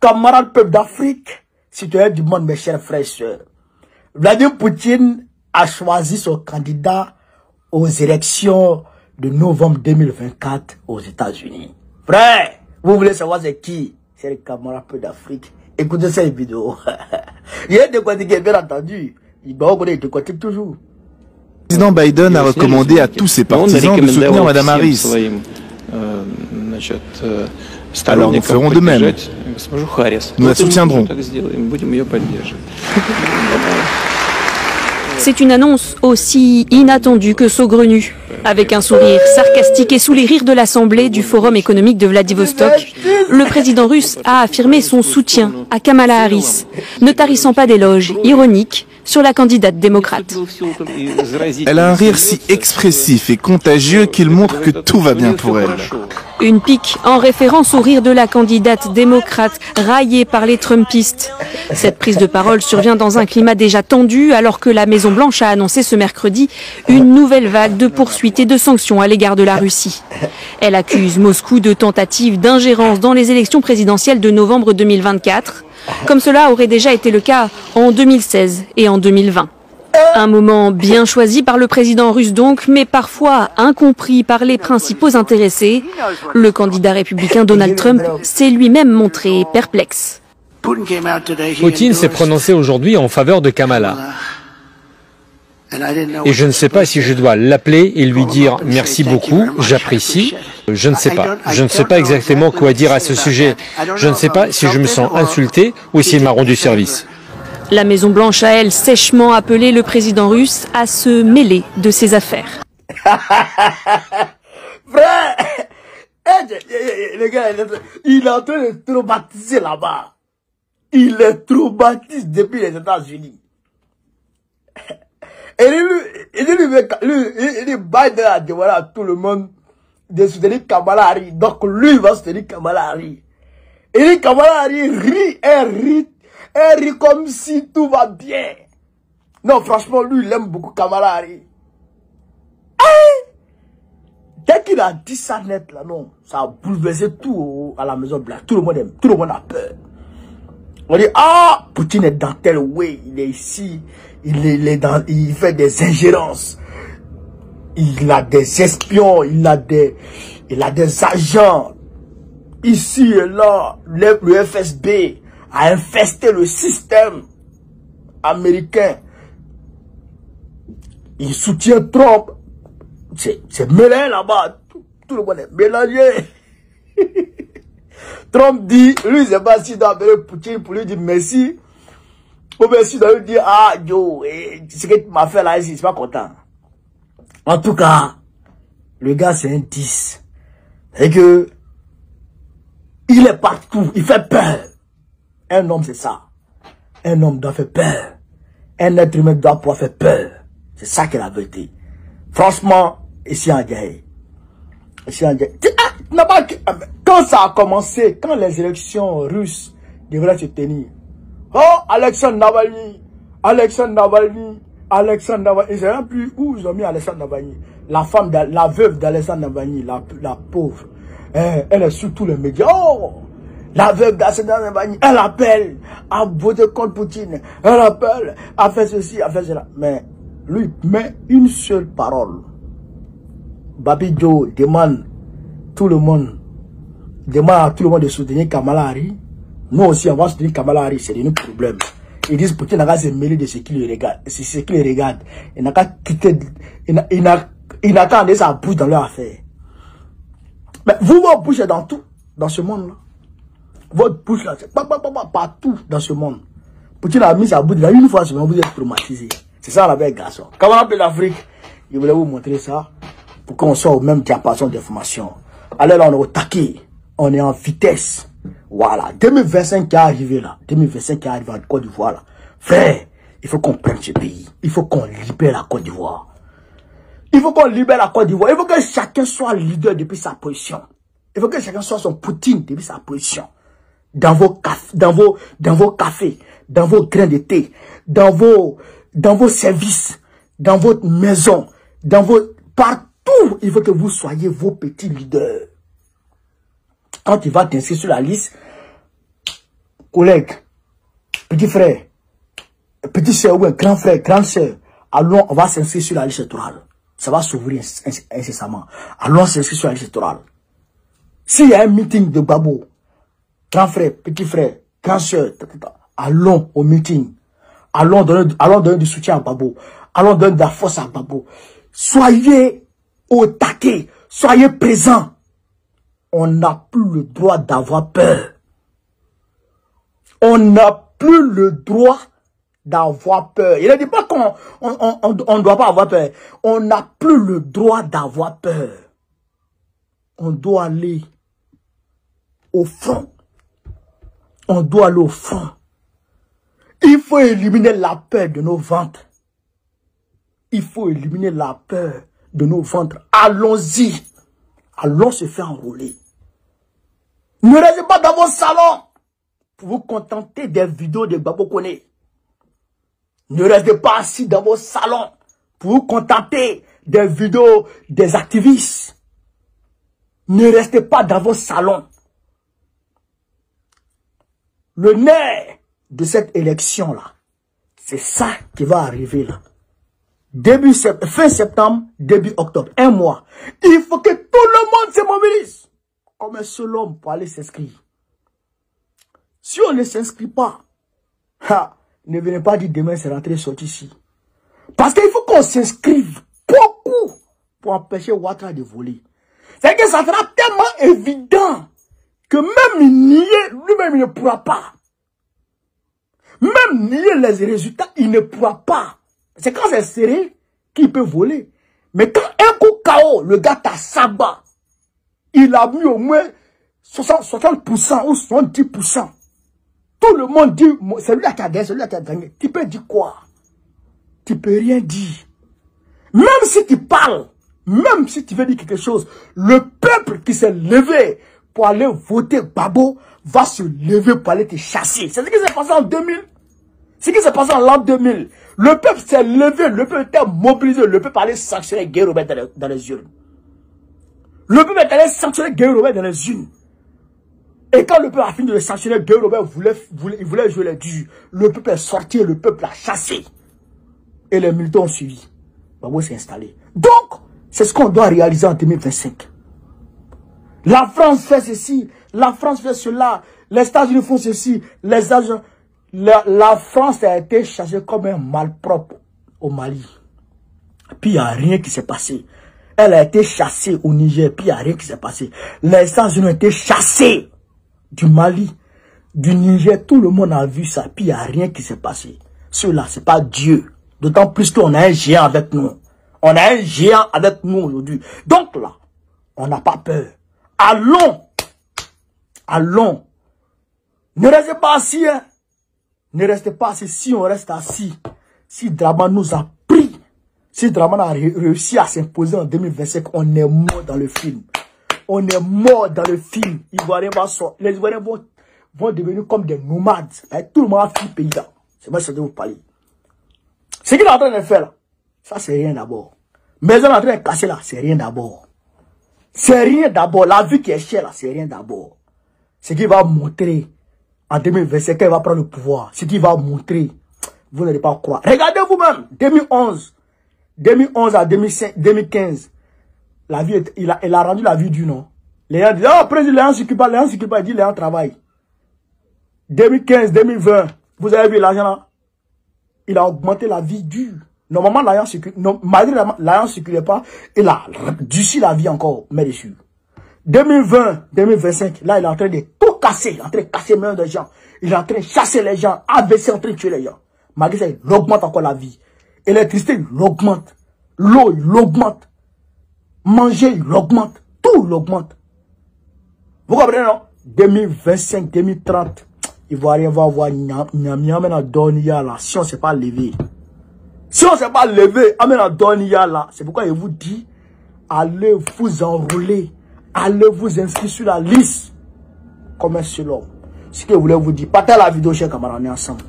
camarades peuple d'Afrique, citoyens du monde, mes chers frères et sœurs, Vladimir Poutine a choisi son candidat aux élections de novembre 2024 aux États-Unis. Frère, vous voulez savoir c'est qui? C'est le camarade peuple d'Afrique. Écoutez cette vidéo. Il y a des quoi qui est bien entendu. Il doit connaître toujours. Le président Biden a recommandé à tous ses partisans de soutenir Mme Harris. Alors nous ferons de même. Nous la soutiendrons. C'est une annonce aussi inattendue que saugrenue. Avec un sourire sarcastique et sous les rires de l'Assemblée du Forum économique de Vladivostok, le président russe a affirmé son soutien à Kamala Harris, ne tarissant pas d'éloges ironiques sur la candidate démocrate. Elle a un rire si expressif et contagieux qu'il montre que tout va bien pour elle. Une pique en référence au rire de la candidate démocrate raillée par les Trumpistes. Cette prise de parole survient dans un climat déjà tendu alors que la Maison-Blanche a annoncé ce mercredi une nouvelle vague de poursuites et de sanctions à l'égard de la Russie. Elle accuse Moscou de tentative d'ingérence dans les élections présidentielles de novembre 2024, comme cela aurait déjà été le cas en 2016 et en 2020. Un moment bien choisi par le président russe donc, mais parfois incompris par les principaux intéressés. Le candidat républicain Donald Trump s'est lui-même montré perplexe. Poutine s'est prononcé aujourd'hui en faveur de Kamala. Et je ne sais pas si je dois l'appeler et lui dire merci beaucoup, j'apprécie. Je ne sais pas. Je ne sais pas exactement quoi dire à ce sujet. Je ne sais pas si je me sens insulté ou s'il m'a rendu service. La Maison-Blanche a, elle, sèchement appelé le président russe à se mêler de ses affaires. Frère, le gars, il est en train de traumatiser là-bas. Il est traumatisé depuis les États-Unis. Et lui, Biden a demandé à tout le monde de soutenir Kamala Harris. Donc lui va soutenir Kamala Harris. Et lui, Kamala Harris rit, elle rit comme si tout va bien. Non, franchement, lui, il aime beaucoup Kamala Harris. Dès qu'il a dit ça net, là, non, ça a bouleversé tout à la Maison Blanche. Tout le monde aime, tout le monde a peur. On dit, ah, Poutine est dans tel way, il est ici, il fait des ingérences. Il a des espions, il a des agents. Ici et là, le FSB a infesté le système américain. Il soutient Trump. C'est mêlé là-bas. Tout le monde est mélangé. Trump dit, lui, il ne sait pas s'il doit appeler Poutine pour lui dire merci. Ou bien s'il doit lui dire, ah, Joe, ce que tu m'as fait là, je ne suis pas content. En tout cas, le gars, c'est un 10. C'est que, il est partout, il fait peur. Un homme, c'est ça. Un homme doit faire peur. Un être humain doit pouvoir faire peur. C'est ça qui est la vérité. Franchement, ici en Diaye. Quand ça a commencé, quand les élections russes devraient se tenir, oh, Alexandre Navalny, ils ne savent plus où ils ont mis Alexandre Navalny. La veuve d'Alexandre Navalny, la pauvre, elle est sur tous les médias. Oh, la veuve d'Alexandre Navalny, elle appelle à voter contre Poutine, elle appelle à faire ceci, à faire cela. Mais lui met une seule parole. Babi Joe demande tout le monde, demande à tout le monde de soutenir Kamala Harris. Nous aussi, on va soutenir Kamala Harris, c'est un problème. Ils disent Poutine n'a qu'à se mêler de ce qui le regarde. C'est ce qui le regarde. Il n'a qu'à quitter, il n'a qu'à aller sa bouche dans leur affaire. Mais vous, votre bouche est dans tout, dans ce monde-là. Votre bouche là, c'est partout dans ce monde. Poutine a mis sa bouche là une fois, vous êtes traumatisé. C'est ça la belle garçon. Quand on appelle l'Afrique, je voulais vous montrer ça pour qu'on soit au même diapason d'information. Alors là, on est au taquet, on est en vitesse. Voilà, 2025 qui est arrivé là, 2025 qui est arrivé en Côte d'Ivoire là. Frère, il faut qu'on prenne ce pays. Il faut qu'on libère la Côte d'Ivoire. Il faut qu'on libère la Côte d'Ivoire. Il faut que chacun soit leader depuis sa position. Il faut que chacun soit son Poutine depuis sa position. Dans vos cafés, dans vos grains de thé, dans vos services, dans votre maison, partout, il faut que vous soyez vos petits leaders. Quand tu vas t'inscrire sur la liste, collègues, petits frères, petits soeurs ou un grand frère, grande soeur, allons, on va s'inscrire sur la liste électorale. Ça va s'ouvrir incessamment. Allons s'inscrire sur la liste électorale. S'il y a un meeting de Gbagbo, grand frère, petit frère, grand soeur, allons au meeting. Allons donner du soutien à Gbagbo. Allons donner de la force à Gbagbo. Soyez au taquet. Soyez présents. On n'a plus le droit d'avoir peur. On n'a plus le droit d'avoir peur. Il ne dit pas qu'on ne doit pas avoir peur. On n'a plus le droit d'avoir peur. On doit aller au front. On doit aller au front. Il faut éliminer la peur de nos ventres. Il faut éliminer la peur de nos ventres. Allons-y. Allons se faire enrôler. Ne restez pas dans vos salons pour vous contenter des vidéos de Gbagbo Kone. Ne restez pas assis dans vos salons pour vous contenter des vidéos des activistes. Ne restez pas dans vos salons. Le nerf de cette élection-là, c'est ça qui va arriver là. Fin septembre, début octobre, un mois. Il faut que tout le monde se mobilise comme un seul homme pour aller s'inscrire. Si on ne s'inscrit pas, ne venez pas dire demain c'est rentré sorti ici. Parce qu'il faut qu'on s'inscrive beaucoup pour empêcher Ouattara de voler. C'est que ça sera tellement évident que même nier, lui-même il ne pourra pas. Même nier les résultats, il ne pourra pas. C'est quand c'est serré qu'il peut voler. Mais quand un coup KO, le gars t'a sabat, il a mis au moins 60% ou 70%. Tout le monde dit, c'est lui qui a gagné, c'est lui qui a gagné. Tu peux dire quoi? Tu peux rien dire. Même si tu parles, même si tu veux dire quelque chose, le peuple qui s'est levé pour aller voter Gbagbo va se lever pour aller te chasser. C'est ce qui s'est passé en 2000. C'est ce qui s'est passé en l'an 2000. Le peuple s'est levé, le peuple était mobilisé, le peuple allait sanctionner Guy Robert dans les urnes. Le peuple est allé sanctionner Guy Robert dans les urnes. Et quand le peuple a fini de le sanctionner, Guy Robert voulait jouer les durs. Le peuple est sorti et le peuple l'a chassé. Et les militants ont suivi. Gbagbo s'est installé. Donc, c'est ce qu'on doit réaliser en 2025. La France fait ceci, la France fait cela, les États-Unis font ceci, les États-Unis... La France a été chassée comme un malpropre au Mali. Puis il n'y a rien qui s'est passé. Elle a été chassée au Niger, puis il n'y a rien qui s'est passé. Les États-Unis ont été chassés du Mali, du Niger, tout le monde a vu ça, puis il n'y a rien qui s'est passé. Cela, ce n'est pas Dieu. D'autant plus qu'on a un géant avec nous. On a un géant avec nous aujourd'hui. Donc là, on n'a pas peur. Allons. Allons. Ne restez pas assis, hein. Ne restez pas assis. Si on reste assis, si Draman nous a pris, si Draman a réussi à s'imposer en 2025, on est mort dans le film. On est mort dans le film. Les Ivoiriens vont devenir comme des nomades. Tout le monde a fui le pays là. C'est moi qui vais vous parler. Ce qu'il est en train de faire là, ça c'est rien d'abord. Mais on est en train de casser là, c'est rien d'abord. C'est rien d'abord. La vie qui est chère là, c'est rien d'abord. Ce qu'il va montrer en 2025, quand il va prendre le pouvoir, ce qu'il va montrer, vous n'allez pas croire. Regardez vous-même, 2011 à 2015, la vie, il a rendu la vie du nom. Les gens disent, oh, président, les gens s'occupent pas, il dit, les gens travaillent. 2015, 2020, vous avez vu l'argent là? Il a augmenté la vie dure. Normalement, l'argent circule, malgré l'argent ne circulait pas, il a durci la vie encore, mais dessus. 2020, 2025, là, il est en train de tout casser. Il est en train de casser même des gens. Il est en train de chasser les gens. AVC en train de tuer les gens. Malgré ça, il augmente encore la vie. L'électricité, il augmente. L'eau, il augmente. Manger, il augmente. Tout, il augmente. Vous comprenez, non? 2025, 2030, il va rien voir Nyam à Donia là. Si on ne s'est pas levé. Si on ne s'est pas levé, à Donia là. C'est pourquoi il vous dit, allez vous enrouler. Allez vous inscrire sur la liste comme un seul homme. Ce que je voulais vous dire. Partagez la vidéo, chers camarades, on est ensemble.